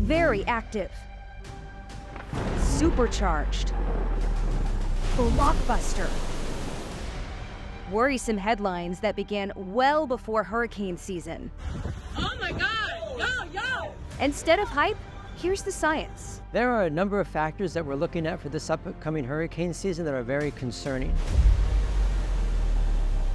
very active, supercharged, blockbuster. Worrisome headlines that began well before hurricane season. Oh my God, yo! Instead of hype, here's the science. There are a number of factors that we're looking at for this upcoming hurricane season that are very concerning.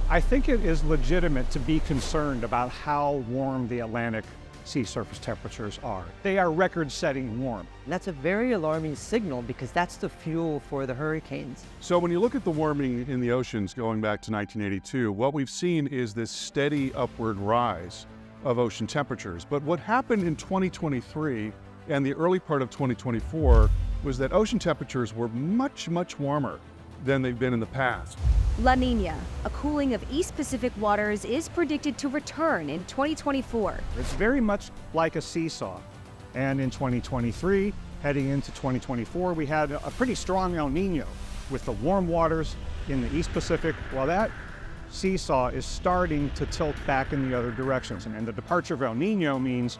I think it is legitimate to be concerned about how warm the Atlantic sea surface temperatures are. They are record-setting warm. And that's a very alarming signal because that's the fuel for the hurricanes. So when you look at the warming in the oceans going back to 1982, what we've seen is this steady upward rise of ocean temperatures. But what happened in 2023 and the early part of 2024 was that ocean temperatures were much, much warmer than they've been in the past. La Nina, a cooling of East Pacific waters, is predicted to return in 2024. It's very much like a seesaw. And in 2023, heading into 2024, we had a pretty strong El Nino with the warm waters in the East Pacific. Well, that seesaw is starting to tilt back in the other directions. And the departure of El Nino means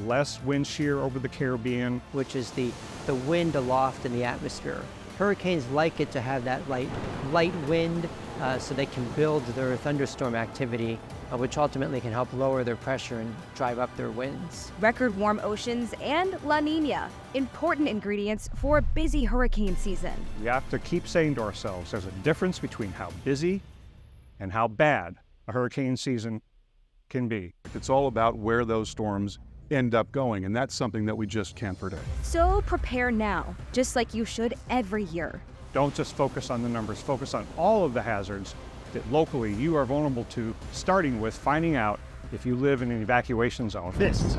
less wind shear over the Caribbean, which is the wind aloft in the atmosphere. Hurricanes like it to have that light wind so they can build their thunderstorm activity, which ultimately can help lower their pressure and drive up their winds. Record warm oceans and La Nina, important ingredients for a busy hurricane season. We have to keep saying to ourselves, there's a difference between how busy and how bad a hurricane season can be. It's all about where those storms end up going, and that's something that we just can't predict. So prepare now, just like you should every year. Don't just focus on the numbers, focus on all of the hazards that locally you are vulnerable to, starting with finding out if you live in an evacuation zone. This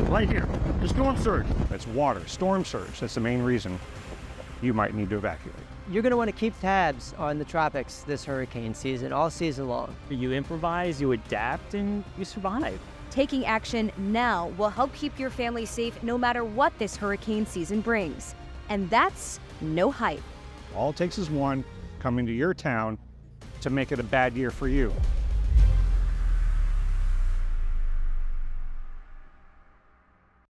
right here, the storm surge. It's water, storm surge. That's the main reason you might need to evacuate. You're going to want to keep tabs on the tropics this hurricane season, all season long. You improvise, you adapt, and you survive. Taking action now will help keep your family safe no matter what this hurricane season brings. And that's no hype. All it takes is one coming to your town to make it a bad year for you.